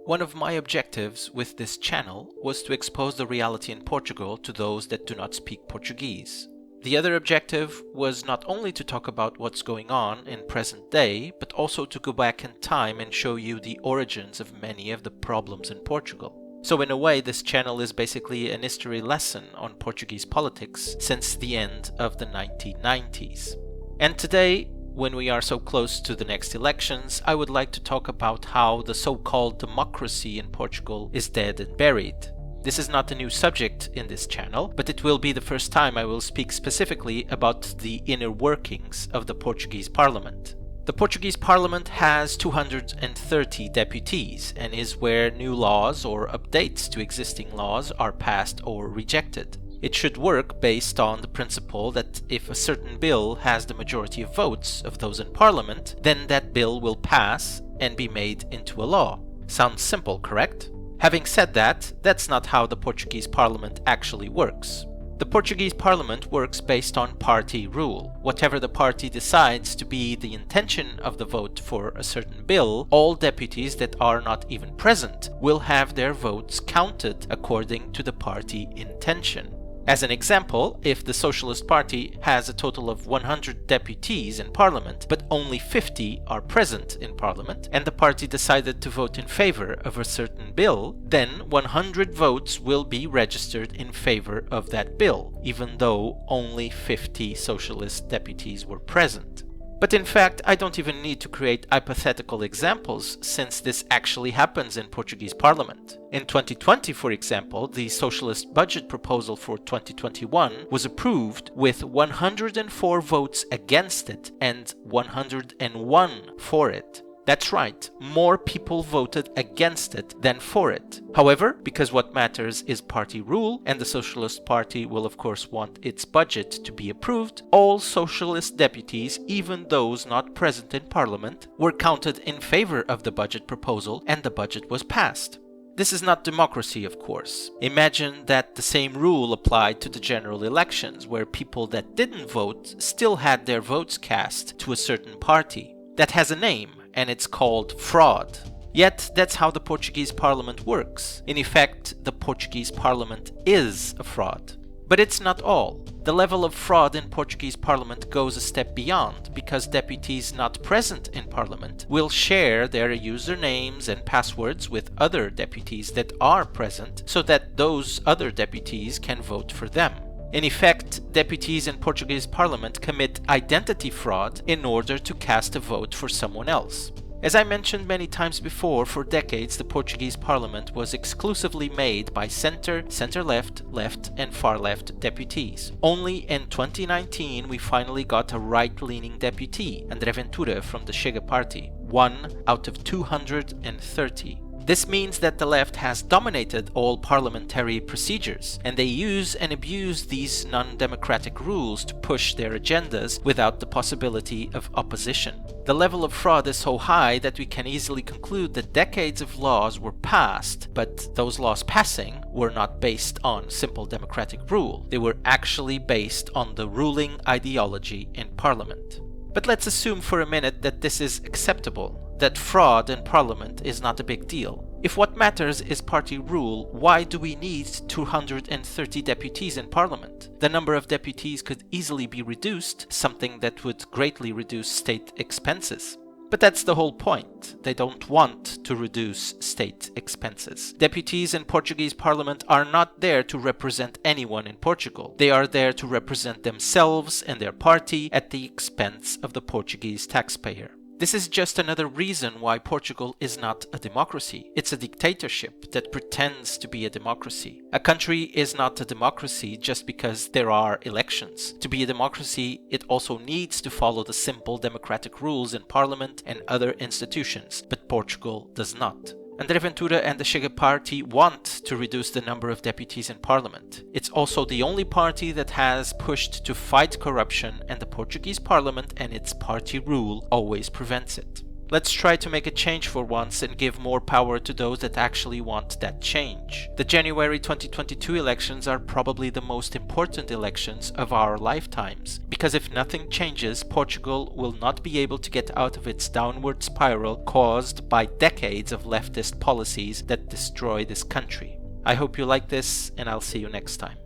One of my objectives with this channel was to expose the reality in Portugal to those that do not speak Portuguese. The other objective was not only to talk about what's going on in present day, but also to go back in time and show you the origins of many of the problems in Portugal. So in a way, this channel is basically an history lesson on Portuguese politics since the end of the 1990s. And today, when we are so close to the next elections, I would like to talk about how the so-called democracy in Portugal is dead and buried. This is not a new subject in this channel, but it will be the first time I will speak specifically about the inner workings of the Portuguese parliament. The Portuguese parliament has 230 deputies and is where new laws or updates to existing laws are passed or rejected. It should work based on the principle that if a certain bill has the majority of votes of those in parliament, then that bill will pass and be made into a law. Sounds simple, correct? Having said that, that's not how the Portuguese parliament actually works. The Portuguese parliament works based on party rule. Whatever the party decides to be the intention of the vote for a certain bill, all deputies that are not even present will have their votes counted according to the party intention. As an example, if the Socialist Party has a total of 100 deputies in Parliament, but only 50 are present in Parliament, and the party decided to vote in favor of a certain bill, then 100 votes will be registered in favor of that bill, even though only 50 Socialist deputies were present. But in fact, I don't even need to create hypothetical examples, since this actually happens in Portuguese Parliament. In 2020, for example, the Socialist budget proposal for 2021 was approved with 104 votes against it and 101 for it. That's right, more people voted against it than for it. However, because what matters is party rule, and the Socialist Party will of course want its budget to be approved, all Socialist deputies, even those not present in Parliament, were counted in favor of the budget proposal and the budget was passed. This is not democracy, of course. Imagine that the same rule applied to the general elections, where people that didn't vote still had their votes cast to a certain party. That has a name, and it's called fraud. Yet, that's how the Portuguese parliament works. In effect, the Portuguese parliament is a fraud. But it's not all. The level of fraud in Portuguese parliament goes a step beyond, because deputies not present in parliament will share their usernames and passwords with other deputies that are present, so that those other deputies can vote for them. In effect, deputies in Portuguese parliament commit identity fraud in order to cast a vote for someone else. As I mentioned many times before, for decades the Portuguese parliament was exclusively made by center, center-left, left and far-left deputies. Only in 2019 we finally got a right-leaning deputy, André Ventura from the Chega party, 1 out of 230. This means that the left has dominated all parliamentary procedures, and they use and abuse these non-democratic rules to push their agendas without the possibility of opposition. The level of fraud is so high that we can easily conclude that decades of laws were passed, but those laws passing were not based on simple democratic rule. They were actually based on the ruling ideology in parliament. But let's assume for a minute that this is acceptable, that fraud in parliament is not a big deal. If what matters is party rule, why do we need 230 deputies in parliament? The number of deputies could easily be reduced, something that would greatly reduce state expenses. But that's the whole point. They don't want to reduce state expenses. Deputies in Portuguese parliament are not there to represent anyone in Portugal. They are there to represent themselves and their party at the expense of the Portuguese taxpayer. This is just another reason why Portugal is not a democracy. It's a dictatorship that pretends to be a democracy. A country is not a democracy just because there are elections. To be a democracy, it also needs to follow the simple democratic rules in parliament and other institutions, but Portugal does not. André Ventura and the Chega party want to reduce the number of deputies in parliament. It's also the only party that has pushed to fight corruption, and the Portuguese parliament and its party rule always prevents it. Let's try to make a change for once and give more power to those that actually want that change. The January 2022 elections are probably the most important elections of our lifetimes, because if nothing changes, Portugal will not be able to get out of its downward spiral caused by decades of leftist policies that destroy this country. I hope you like this, and I'll see you next time.